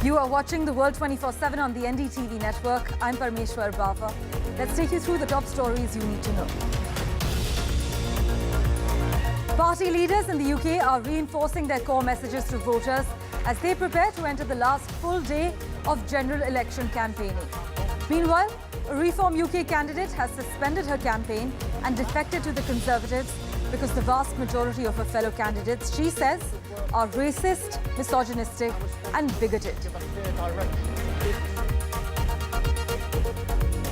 You are watching the World 24/7 on the NDTV network. I'm Parmeshwar Bava. Let's take you through the top stories you need to know. Party leaders in the UK are reinforcing their core messages to voters as they prepare to enter the last full day of general election campaigning. Meanwhile, a Reform UK candidate has suspended her campaign and defected to the Conservatives because the vast majority of her fellow candidates, she says, are racist, misogynistic and bigoted.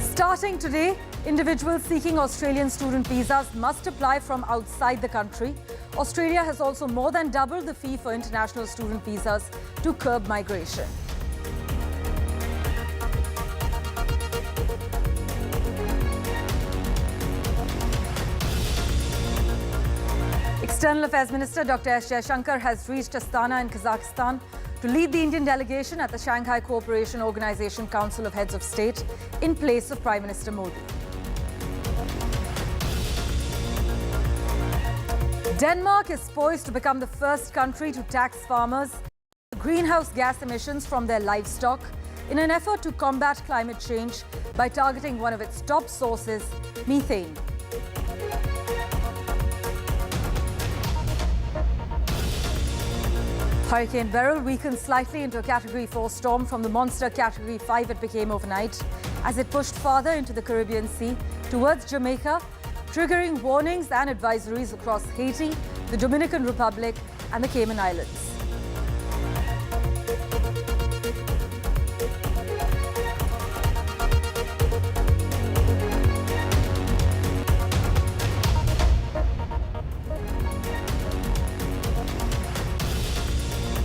Starting today, individuals seeking Australian student visas must apply from outside the country. Australia has also more than doubled the fee for international student visas to curb migration. External Affairs Minister Dr. S. Shankar has reached Astana in Kazakhstan to lead the Indian delegation at the Shanghai Cooperation Organization Council of Heads of State in place of Prime Minister Modi. Denmark is poised to become the first country to tax farmers greenhouse gas emissions from their livestock in an effort to combat climate change by targeting one of its top sources, methane. Hurricane Beryl weakened slightly into a Category 4 storm from the monster Category 5 it became overnight as it pushed farther into the Caribbean Sea towards Jamaica, triggering warnings and advisories across Haiti, the Dominican Republic and the Cayman Islands.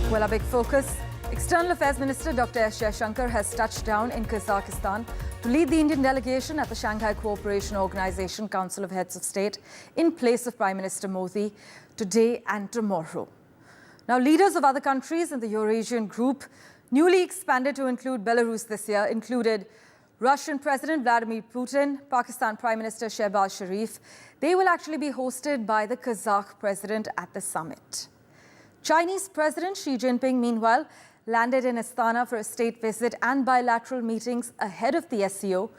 Well, our big focus. External Affairs Minister Dr. S. Shankar has touched down in Kazakhstan to lead the Indian delegation at the Shanghai Cooperation Organization Council of Heads of State in place of Prime Minister Modi today and tomorrow. Now, leaders of other countries in the Eurasian group, newly expanded to include Belarus this year, included Russian President Vladimir Putin, Pakistan Prime Minister Shehbaz Sharif. They will actually be hosted by the Kazakh president at the summit. Chinese President Xi Jinping, meanwhile, landed in Astana for a state visit and bilateral meetings ahead of the SCO,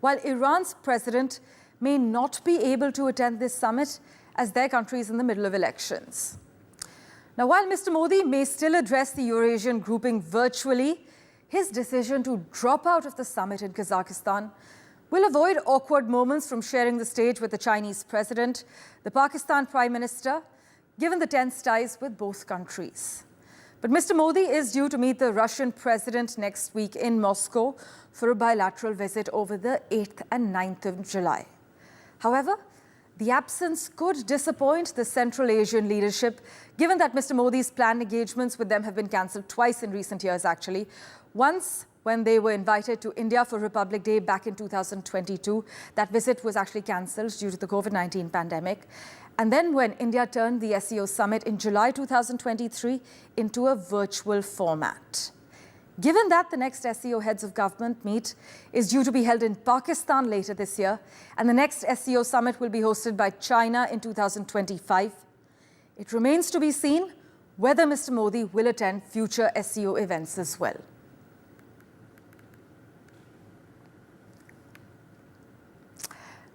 while Iran's president may not be able to attend this summit as their country is in the middle of elections. Now, while Mr. Modi may still address the Eurasian grouping virtually, his decision to drop out of the summit in Kazakhstan will avoid awkward moments from sharing the stage with the Chinese president, the Pakistan Prime Minister, given the tense ties with both countries. But Mr. Modi is due to meet the Russian president next week in Moscow for a bilateral visit over the 8th and 9th of July. However, the absence could disappoint the Central Asian leadership, given that Mr. Modi's planned engagements with them have been cancelled twice in recent years, actually. Once, when they were invited to India for Republic Day back in 2022. That visit was actually cancelled due to the COVID-19 pandemic. And then when India turned the SCO summit in July 2023 into a virtual format. Given that the next SCO heads of government meet is due to be held in Pakistan later this year, and the next SCO summit will be hosted by China in 2025, it remains to be seen whether Mr. Modi will attend future SCO events as well.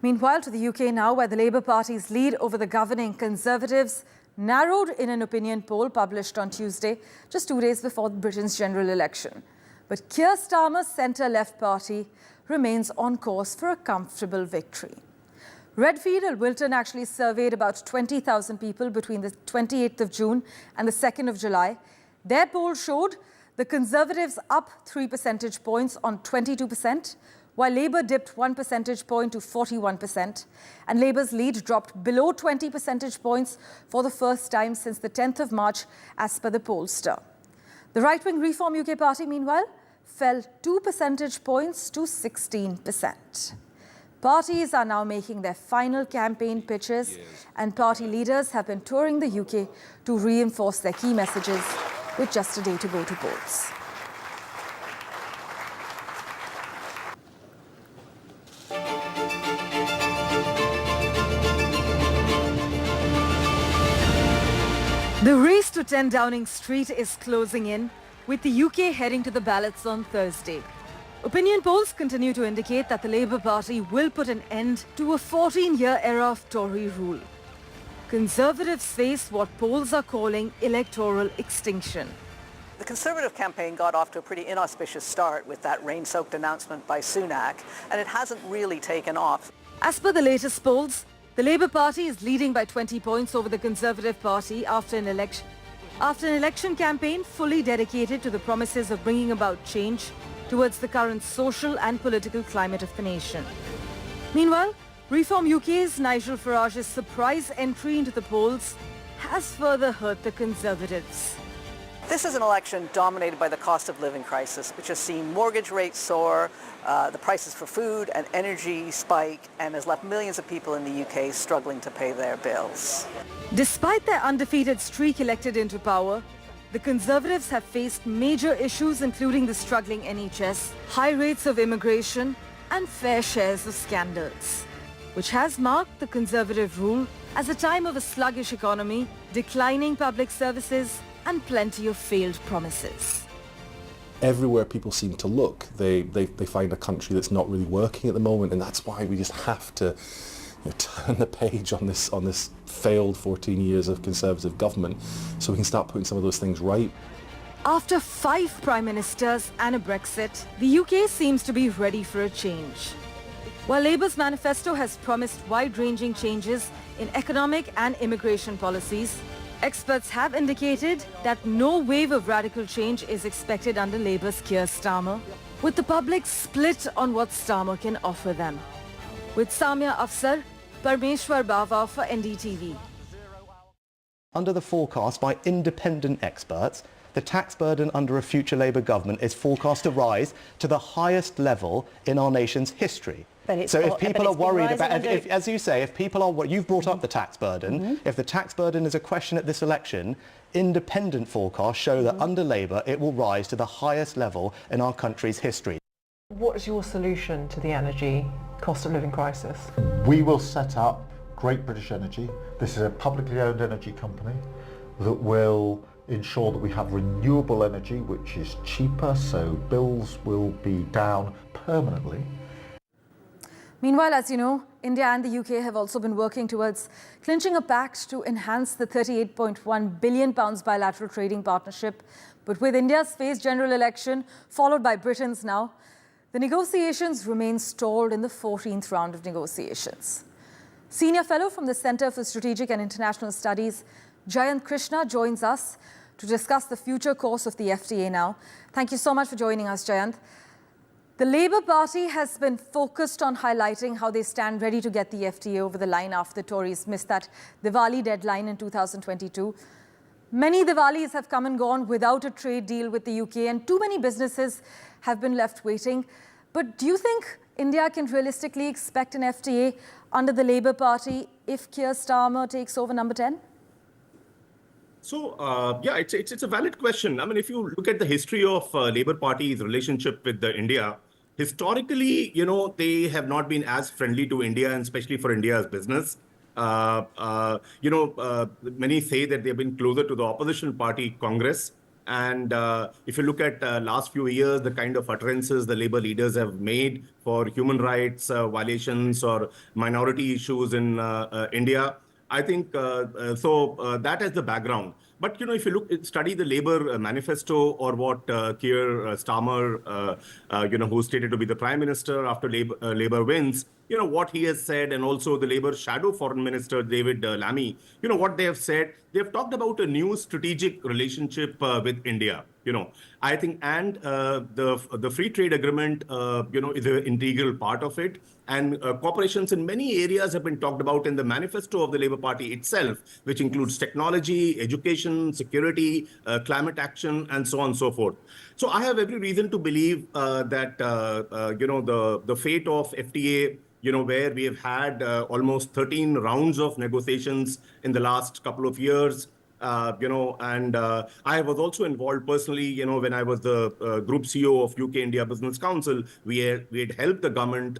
Meanwhile, to the UK now, where the Labour Party's lead over the governing Conservatives narrowed in an opinion poll published on Tuesday, just 2 days before Britain's general election. But Keir Starmer's centre-left party remains on course for a comfortable victory. Redfield and Wilton actually surveyed about 20,000 people between the 28th of June and the 2nd of July. Their poll showed the Conservatives up 3 percentage points on 22%, while Labour dipped 1 percentage point to 41%, and Labour's lead dropped below 20 percentage points for the first time since the 10th of March, as per the pollster. The right-wing Reform UK party, meanwhile, fell 2 percentage points to 16%. Parties are now making their final campaign pitches, and party leaders have been touring the UK to reinforce their key messages with just a day to go to polls. The race to 10 Downing Street is closing in, with the UK heading to the ballots on Thursday. Opinion polls continue to indicate that the Labour Party will put an end to a 14-year era of Tory rule. Conservatives face what polls are calling electoral extinction. The Conservative campaign got off to a pretty inauspicious start with that rain-soaked announcement by Sunak, and it hasn't really taken off. As per the latest polls, the Labour Party is leading by 20 points over the Conservative Party after an election campaign fully dedicated to the promises of bringing about change towards the current social and political climate of the nation. Meanwhile, Reform UK's Nigel Farage's surprise entry into the polls has further hurt the Conservatives. This is an election dominated by the cost of living crisis, which has seen mortgage rates soar, the prices for food and energy spike, and has left millions of people in the UK struggling to pay their bills. Despite their undefeated streak elected into power, the Conservatives have faced major issues including the struggling NHS, high rates of immigration, and fair shares of scandals, which has marked the Conservative rule as a time of a sluggish economy, declining public services, and plenty of failed promises. Everywhere people seem to look, they find a country that's not really working at the moment, and that's why we just have to turn the page on this failed 14 years of Conservative government so we can start putting some of those things right. After 5 prime ministers and a Brexit, the UK seems to be ready for a change. While Labour's manifesto has promised wide-ranging changes in economic and immigration policies, experts have indicated that no wave of radical change is expected under Labour's Keir Starmer, with the public split on what Starmer can offer them. With Samya Afsar, Parmeshwar Bava for NDTV. Under the forecast by independent experts, the tax burden under a future Labour government is forecast to rise to the highest level in our nation's history. So if people are worried about, as you say, if people are, you've brought up the tax burden, if the tax burden is a question at this election, independent forecasts show that under Labour it will rise to the highest level in our country's history. What is your solution to the energy cost of living crisis? We will set up Great British Energy. This is a publicly owned energy company that will ensure that we have renewable energy which is cheaper, so bills will be down permanently. Meanwhile, as you know, India and the UK have also been working towards clinching a pact to enhance the £38.1 billion bilateral trading partnership. But with India's phased general election, followed by Britain's now, the negotiations remain stalled in the 14th round of negotiations. Senior fellow from the Centre for Strategic and International Studies, Jayant Krishna, joins us to discuss the future course of the FTA now. Thank you so much for joining us, Jayant. The Labour Party has been focused on highlighting how they stand ready to get the FTA over the line after the Tories missed that Diwali deadline in 2022. Many Diwalis have come and gone without a trade deal with the UK, and too many businesses have been left waiting. But do you think India can realistically expect an FTA under the Labour Party if Keir Starmer takes over number 10? So, yeah, it's a valid question. I mean, if you look at the history of Labour Party's relationship with India, historically, they have not been as friendly to India, and especially for India's business. Many say that they've been closer to the opposition party, Congress. And if you look at last few years, the kind of utterances the Labour leaders have made for human rights violations or minority issues in India, I think that is the background. But, if you study the Labour manifesto or what Keir Starmer, who's stated to be the Prime Minister after Labour wins, what he has said, and also the Labour shadow Foreign Minister, David Lammy, what they have said, they've talked about a new strategic relationship with India, I think, and the free trade agreement, is an integral part of it. And cooperations in many areas have been talked about in the manifesto of the Labour Party itself, which includes technology, education, security, climate action, and so on and so forth. So I have every reason to believe that, the fate of FTA, where we have had almost 13 rounds of negotiations in the last couple of years, and I was also involved personally, when I was the group CEO of UK India Business Council. We had helped the government,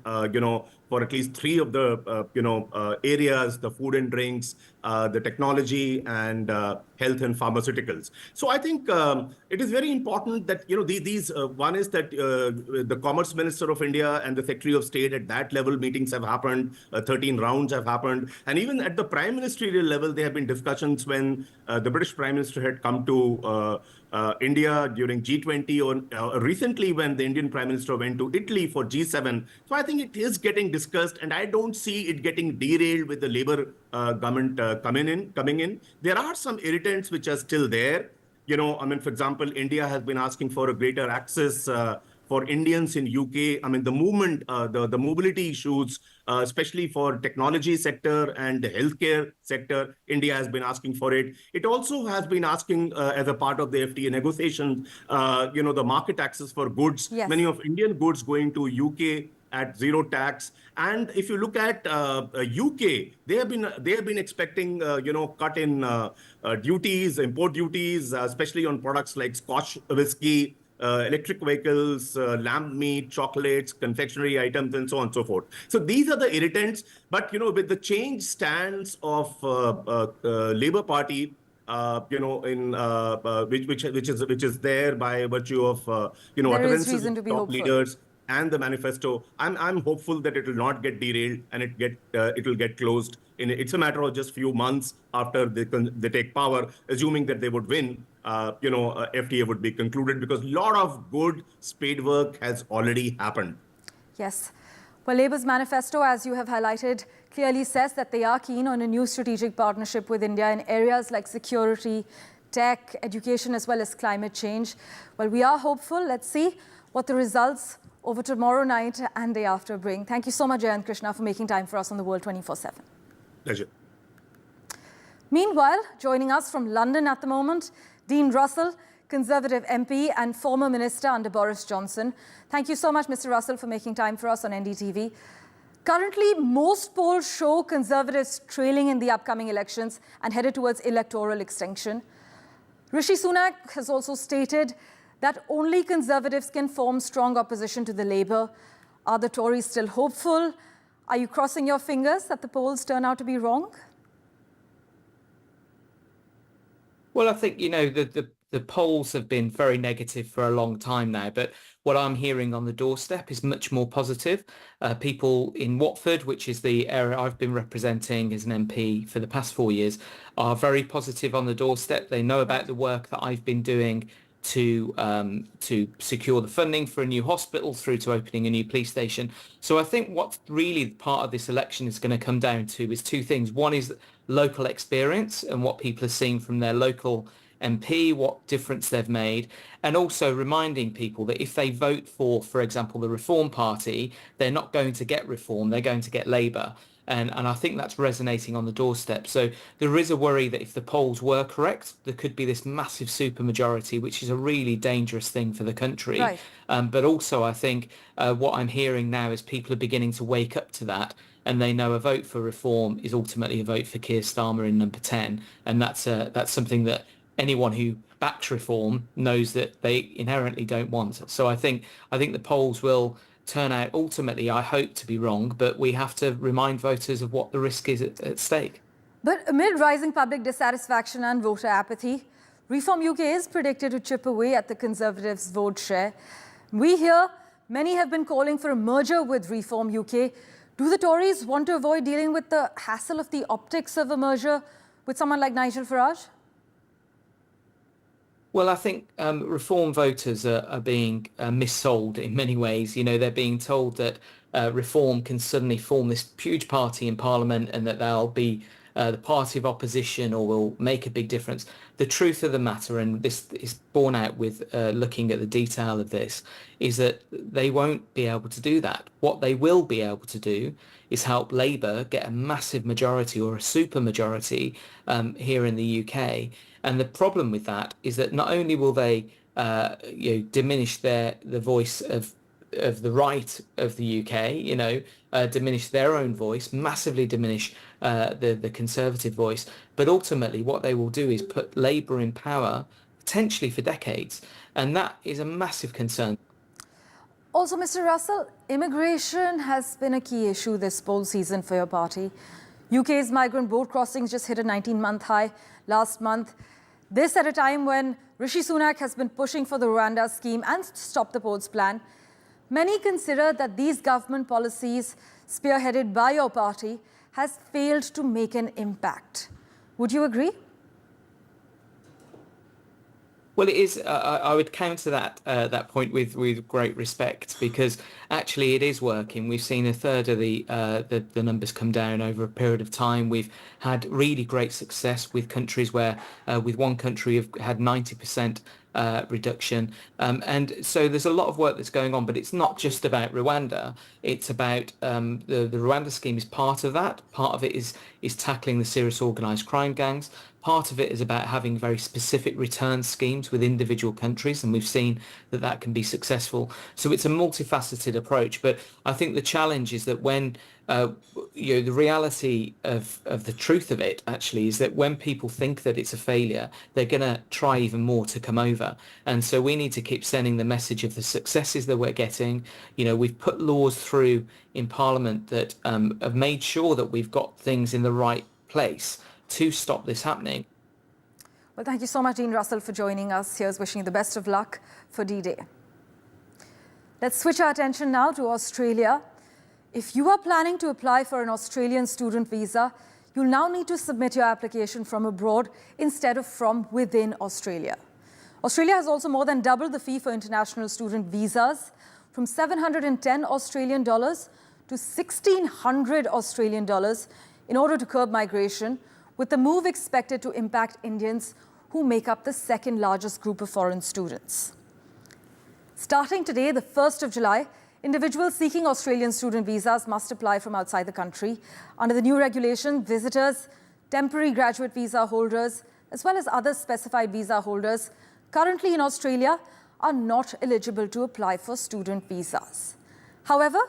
for at least three of the areas: the food and drinks, the technology, and health and pharmaceuticals. So I think it is very important that these one is that the Commerce Minister of India and the Secretary of State at that level meetings have happened. 13 rounds have happened, and even at the Prime Ministerial level, there have been discussions when the British Prime Minister had come to India during G20, or recently when the Indian Prime Minister went to Italy for G7. So I think it is getting discussed, and I don't see it getting derailed with the Labour government coming in. There are some irritants which are still there. For example, India has been asking for a greater access for Indians in UK. The movement, the mobility issues, especially for technology sector and the healthcare sector, India has been asking for it. It also has been asking as a part of the FTA negotiation, the market access for goods. Yes. Many of Indian goods going to UK at zero tax. And if you look at UK, they have been expecting cut in duties, import duties, especially on products like Scotch whiskey, electric vehicles, lamb meat, chocolates, confectionery items, and so on and so forth. So these are the irritants. But with the change stance of Labour Party, which is there by virtue of utterances reason of to be top hopeful. leaders and the manifesto, I'm hopeful that it will not get derailed and it will get closed. It's a matter of just few months after they take power, assuming that they would win. FTA would be concluded, because a lot of good spade work has already happened. Yes. Well, Labour's manifesto, as you have highlighted, clearly says that they are keen on a new strategic partnership with India in areas like security, tech, education, as well as climate change. Well, we are hopeful. Let's see what the results over tomorrow night and day after bring. Thank you so much, Jayant Krishna, for making time for us on the World 24/7. Pleasure. Meanwhile, joining us from London at the moment, Dean Russell, Conservative MP and former Minister under Boris Johnson. Thank you so much, Mr. Russell, for making time for us on NDTV. Currently, most polls show Conservatives trailing in the upcoming elections and headed towards electoral extinction. Rishi Sunak has also stated that only Conservatives can form strong opposition to the Labour. Are the Tories still hopeful? Are you crossing your fingers that the polls turn out to be wrong? Well, I think, the polls have been very negative for a long time now, but what I'm hearing on the doorstep is much more positive. People in Watford, which is the area I've been representing as an MP for the past 4 years, are very positive on the doorstep. They know about the work that I've been doing to secure the funding for a new hospital through to opening a new police station. So I think what really part of this election is going to come down to is two things. One is local experience and what people are seeing from their local MP, what difference they've made, and also reminding people that if they vote for example, the Reform Party, they're not going to get Reform, they're going to get Labour. And I think that's resonating on the doorstep. So there is a worry that if the polls were correct, there could be this massive supermajority, which is a really dangerous thing for the country. Right. But also, I think what I'm hearing now is people are beginning to wake up to that, and they know a vote for Reform is ultimately a vote for Keir Starmer in number 10. And that's something that anyone who backs Reform knows that they inherently don't want. So I think the polls will turn out ultimately, I hope, to be wrong, but we have to remind voters of what the risk is at stake. But amid rising public dissatisfaction and voter apathy, Reform UK is predicted to chip away at the Conservatives' vote share. We hear many have been calling for a merger with Reform UK. Do the Tories want to avoid dealing with the hassle of the optics of a merger with someone like Nigel Farage? Well, I think Reform voters are being missold in many ways. They're being told that Reform can suddenly form this huge party in Parliament and that they'll be the party of opposition or will make a big difference. The truth of the matter, and this is borne out with looking at the detail of this, is that they won't be able to do that. What they will be able to do is help Labour get a massive majority or a super majority here in the UK. And the problem with that is that not only will they diminish the voice of the right of the UK, diminish their own voice, massively diminish the Conservative voice, but ultimately what they will do is put Labour in power potentially for decades. And that is a massive concern. Also, Mr. Russell, immigration has been a key issue this poll season for your party. UK's migrant boat crossings just hit a 19-month high last month. This at a time when Rishi Sunak has been pushing for the Rwanda scheme and Stop the Ports plan. Many consider that these government policies, spearheaded by your party, has failed to make an impact. Would you agree? Well, it is. I would counter that point with great respect, because actually it is working. We've seen a third of the numbers come down over a period of time. We've had really great success with countries where, with one country, we've had 90% reduction, and so there's a lot of work that's going on. But it's not just about Rwanda. It's about the Rwanda scheme is part of that. Part of it is tackling the serious organised crime gangs. Part of it is about having very specific return schemes with individual countries, and we've seen that can be successful. So it's a multifaceted approach. But I think the challenge is that when the reality of the truth of it actually is that when people think that it's a failure, they're going to try even more to come over. And so we need to keep sending the message of the successes that we're getting. We've put laws through in Parliament that have made sure that we've got things in the right place to stop this happening. Well, thank you so much, Dean Russell, for joining us. Here's wishing you the best of luck for D-Day. Let's switch our attention now to Australia. If you are planning to apply for an Australian student visa, you'll now need to submit your application from abroad instead of from within Australia. Australia has also more than doubled the fee for international student visas, from 710 Australian dollars to 1,600 Australian dollars in order to curb migration, with the move expected to impact Indians who make up the second largest group of foreign students. Starting today, the 1st of July, individuals seeking Australian student visas must apply from outside the country. Under the new regulation, visitors, temporary graduate visa holders, as well as other specified visa holders currently in Australia are not eligible to apply for student visas. However,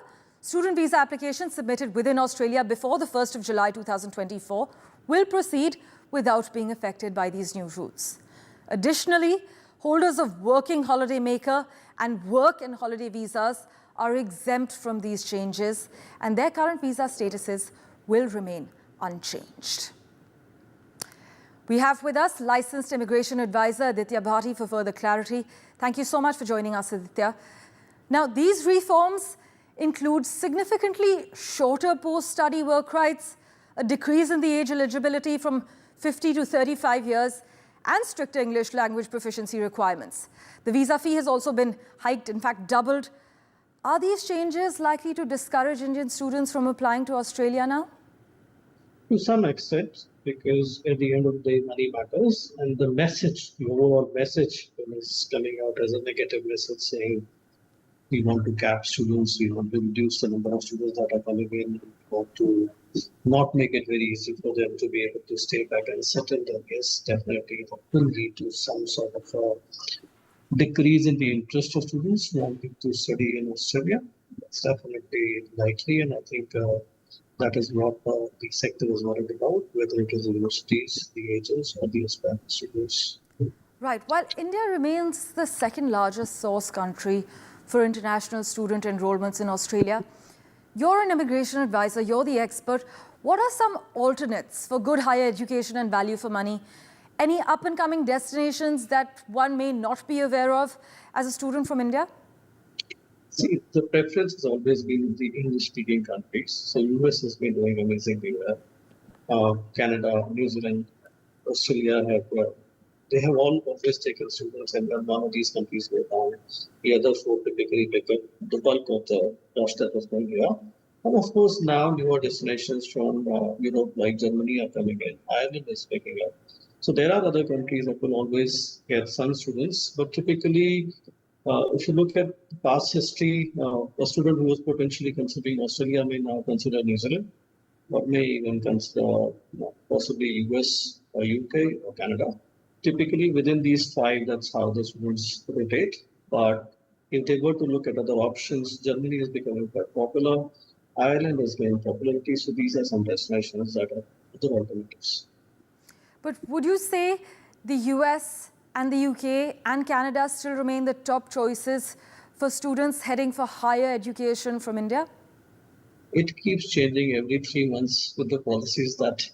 student visa applications submitted within Australia before the 1st of July 2024 will proceed without being affected by these new rules. Additionally, holders of working holidaymaker and work and holiday visas are exempt from these changes, and their current visa statuses will remain unchanged. We have with us licensed immigration advisor Aditya Bhati for further clarity. Thank you so much for joining us, Aditya. Now, these reforms include significantly shorter post-study work rights, a decrease in the age eligibility from 50 to 35 years, and stricter English language proficiency requirements. The visa fee has also been hiked, in fact doubled. Are these changes likely to discourage Indian students from applying to Australia now? To some extent, because at the end of the day, money matters, and the message, the overall message is coming out as a negative message saying we want to cap students, we want to reduce the number of students that are coming in, we want to not make it very easy for them to be able to stay back and settle there. Yes, definitely that will lead to some sort of a decrease in the interest of students wanting to study in Australia. That's definitely likely, and I think that is what the sector is worried about, whether it is universities, the agents, or the aspiring students. Right. While India remains the second largest source country for international student enrollments in Australia, you're an immigration advisor, you're the expert. What are some alternates for good higher education and value for money? Any up-and-coming destinations that one may not be aware of as a student from India? See, the preference has always been the English-speaking countries. So US has been doing amazingly well. Canada, New Zealand, Australia they have all always taken students, and when one of these countries go down, the other four typically pick up the bulk of the rush that was going here. And of course, now newer destinations from Europe, like Germany, are coming in. Ireland is picking up. So there are other countries that will always get some students, but typically, if you look at past history, a student who was potentially considering Australia may now consider New Zealand, or may even consider possibly US or UK or Canada. Typically within these five, that's how the students rotate. But if they were to look at other options, Germany is becoming quite popular. Ireland is gaining popularity. So these are some destinations that are other alternatives. But would you say the US and the UK and Canada still remain the top choices for students heading for higher education from India? It keeps changing every 3 months with the policies that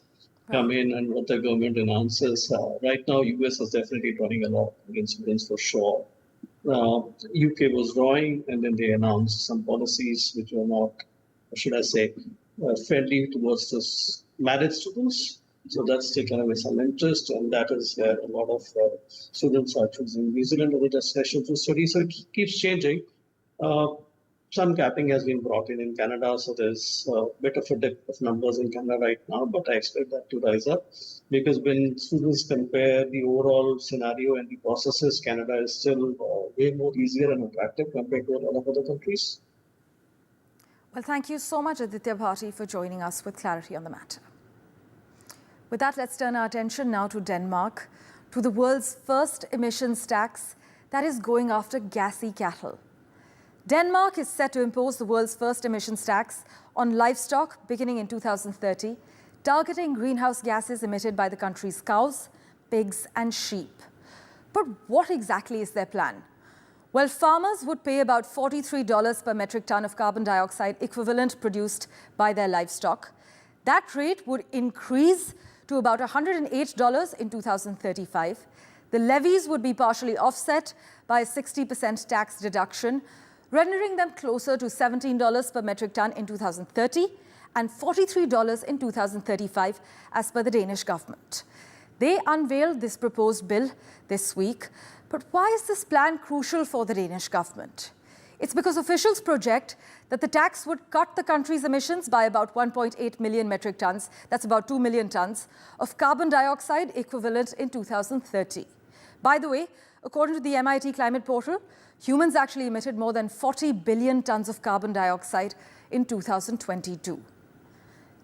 come in and what the government announces. Right now, US is definitely running a lot against students for sure. UK was drawing, and then they announced some policies which were not, should I say, friendly towards this married students. So that's taken away some interest, and that is where a lot of students are choosing New Zealand as a destination to study. So it keeps changing. Some capping has been brought in Canada, so there's a bit of a dip of numbers in Canada right now, but I expect that to rise up because when students compare the overall scenario and the processes, Canada is still way more easier and attractive compared to a lot of other countries. Well, thank you so much, Aditya Bharti, for joining us with clarity on the matter. With that, let's turn our attention now to Denmark, to the world's first emissions tax that is going after gassy cattle. Denmark is set to impose the world's first emissions tax on livestock beginning in 2030, targeting greenhouse gases emitted by the country's cows, pigs and sheep. But what exactly is their plan? Well, farmers would pay about $43 per metric ton of carbon dioxide equivalent produced by their livestock. That rate would increase to about $108 in 2035. The levies would be partially offset by a 60% tax deduction, rendering them closer to $17 per metric ton in 2030 and $43 in 2035, as per the Danish government. They unveiled this proposed bill this week. But why is this plan crucial for the Danish government? It's because officials project that the tax would cut the country's emissions by about 1.8 million metric tons, that's about 2 million tons, of carbon dioxide equivalent in 2030. By the way, according to the MIT Climate Portal, humans actually emitted more than 40 billion tons of carbon dioxide in 2022.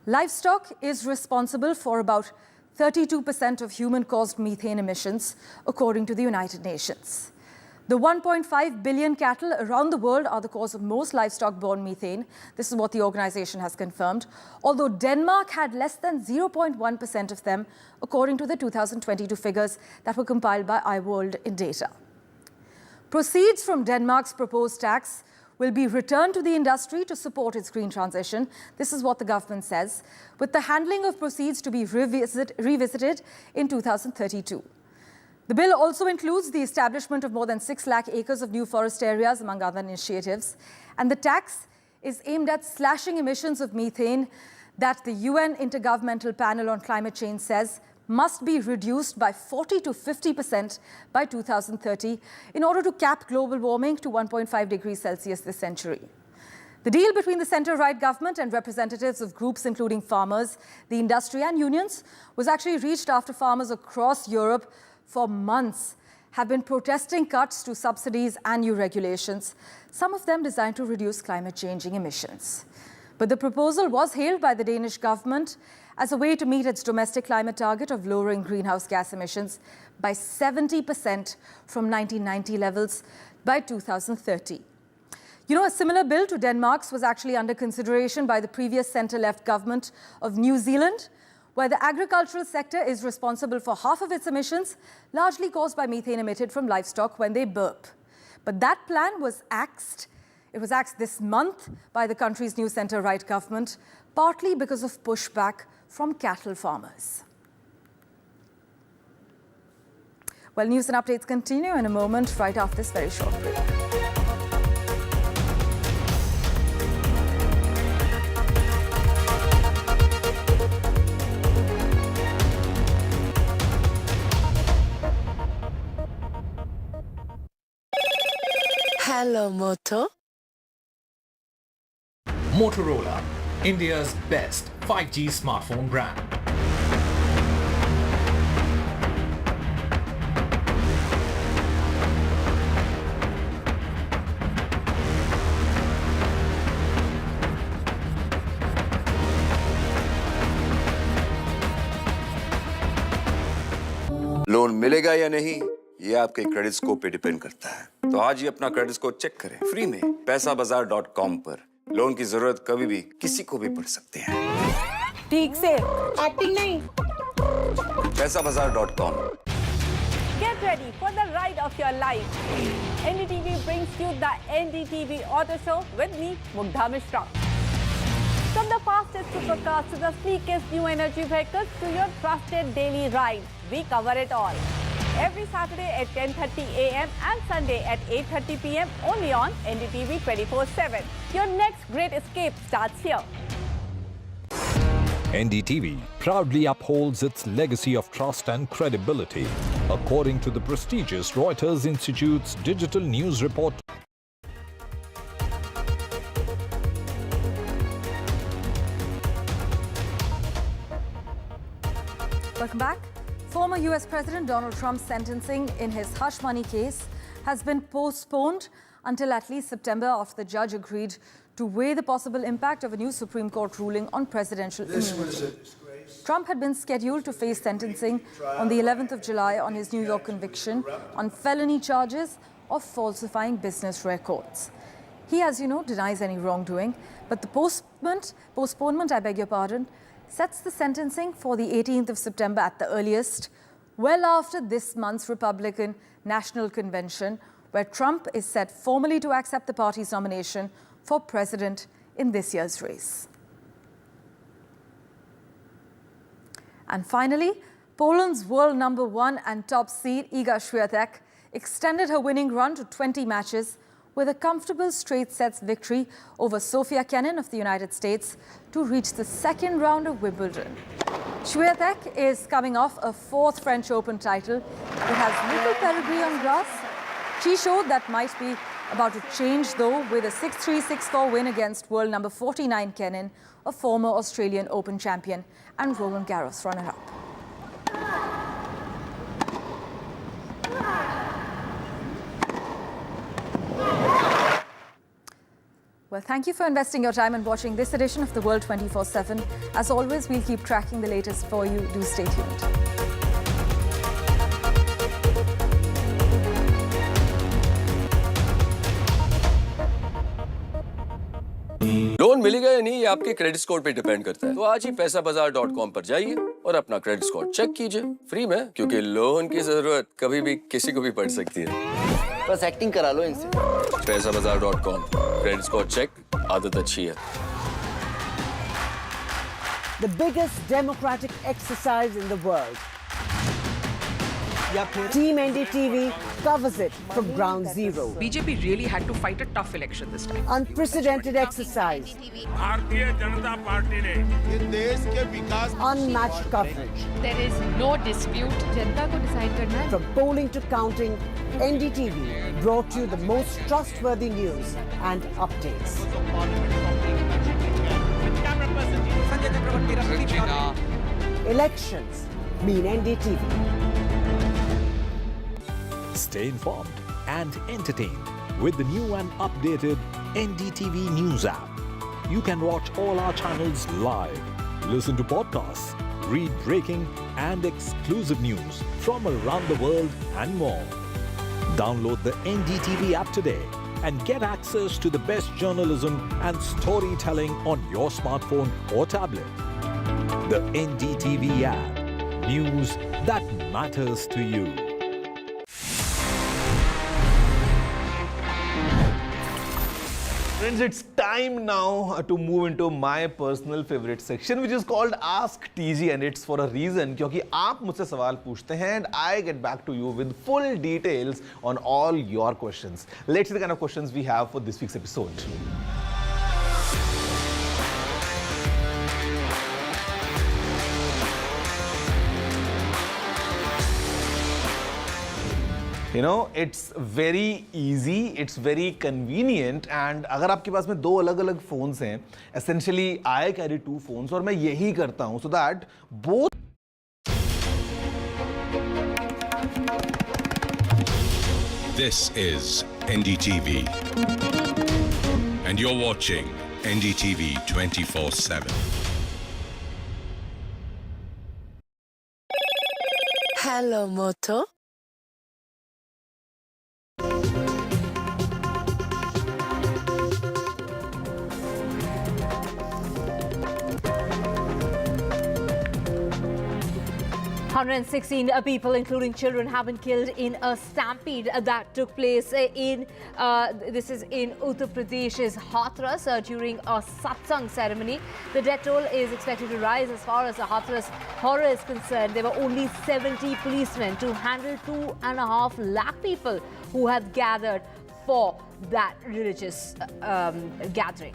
Livestock is responsible for about 32% of human-caused methane emissions, according to the United Nations. The 1.5 billion cattle around the world are the cause of most livestock-borne methane. This is what the organization has confirmed, although Denmark had less than 0.1% of them, according to the 2022 figures that were compiled by iWorld in data. Proceeds from Denmark's proposed tax will be returned to the industry to support its green transition. This is what the government says, with the handling of proceeds to be revisited in 2032. The bill also includes the establishment of more than 6 lakh acres of new forest areas, among other initiatives. And the tax is aimed at slashing emissions of methane that the UN Intergovernmental Panel on Climate Change says must be reduced by 40 to 50% by 2030 in order to cap global warming to 1.5 degrees Celsius this century. The deal between the centre-right government and representatives of groups including farmers, the industry and unions was actually reached after farmers across Europe for months have been protesting cuts to subsidies and new regulations, some of them designed to reduce climate-changing emissions. But the proposal was hailed by the Danish government as a way to meet its domestic climate target of lowering greenhouse gas emissions by 70% from 1990 levels by 2030. You know, a similar bill to Denmark's was actually under consideration by the previous centre-left government of New Zealand, where the agricultural sector is responsible for half of its emissions, largely caused by methane emitted from livestock when they burp. But that plan was axed. It was axed this month by the country's new centre-right government, partly because of pushback from cattle farmers. Well, news and updates continue in a moment, right after this very short break. Hello, Moto. Motorola, India's best 5G smartphone brand. Loan मिलेगा या नहीं, ये आपके credit score पे depend करता है। तो आज ही अपना क्रेडिट स्कोर चेक करें फ्री में पैसाबाजार.com पर। लोन की जरूरत कभी भी किसी को भी पड़ सकती है। ठीक से एक्टिंग नहीं। पैसाबाजार.com Get ready for the ride of your life. NDTV brings you the NDTV Auto Show with me, Mugdha Mishra. From the fastest supercars to the sleekest new energy vehicles to your trusted daily ride, we cover it all. Every Saturday at 10:30 a.m. and Sunday at 8:30 p.m. only on NDTV 24/7. Your next great escape starts here. NDTV proudly upholds its legacy of trust and credibility, according to the prestigious Reuters Institute's digital news report. Welcome back. Former US President Donald Trump's sentencing in his hush money case has been postponed until at least September after the judge agreed to weigh the possible impact of a new Supreme Court ruling on presidential immunity. Trump had been scheduled to face sentencing on the 11th of July on his New York conviction on felony charges of falsifying business records. He, as you know, denies any wrongdoing, but the postponement, I beg your pardon, sets the sentencing for the 18th of September at the earliest, well after this month's Republican National Convention, where Trump is set formally to accept the party's nomination for president in this year's race. And finally, Poland's world number 1 and top seed, Iga Świątek, extended her winning run to 20 matches with a comfortable straight sets victory over Sofia Kenin of the United States to reach the second round of Wimbledon. Świątek is coming off a 4th French Open title. It has little pedigree on grass. She showed that might be about to change, though, with a 6-3, 6-4 win against world number 49 Kenin, a former Australian Open champion and Roland Garros runner-up. Well, thank you for investing your time and watching this edition of The World 24/7. As always, we'll keep tracking the latest for you. Do stay tuned. Loan मिलेगा या नहीं ये आपके credit score पे depend करता है। तो आज ही पैसाबाजार.com पर जाइए और अपना क्रेडिट स्कोर चेक कीजिए फ्री में, क्योंकि लोन की जरूरत कभी भी किसी को भी पड़ सकती है। बस एक्टिंग करा लो इनसे। पैसाबाजार.com, क्रेडिट स्कोर चेक, आदत अच्छी है। The biggest democratic exercise in the world. Team NDTV covers it from ground zero. BJP really had to fight a tough election this time. Unprecedented exercise. Bharatiya Janata party ने ये देश के विकास unmatched coverage. There is no dispute. जनता को decide करना है. From polling to counting, NDTV brought you the most trustworthy news and updates. Elections mean NDTV. Stay informed and entertained with the new and updated NDTV News app. You can watch all our channels live, listen to podcasts, read breaking and exclusive news from around the world and more. Download the NDTV app today and get access to the best journalism and storytelling on your smartphone or tablet. The NDTV app. News that matters to you. Friends, it's time now to move into my personal favorite section, which is called Ask TG, and it's for a reason, क्योंकि आप मुझसे सवाल पूछते हैं and I get back to you with full details on all your questions. Let's see the kind of questions we have for this week's episode. You know, it's very easy, it's very convenient, and अगर आपके पास में 2 अलग-अलग phones हैं, essentially I carry 2 phones और मैं यही करता हूँ, so that both. This is NDTV, and you're watching NDTV 24/7. Hello, Moto. 116 people, including children, have been killed in a stampede that took place in this is in Uttar Pradesh's Hathras during a satsang ceremony. The death toll is expected to rise. As far as the Hathras horror is concerned, there were only 70 policemen to handle 2.5 lakh people who had gathered for that religious gathering.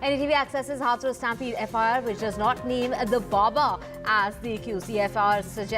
NDTV accesses Hathras stampede FIR, which does not name the Baba as the accused. The FIR suggests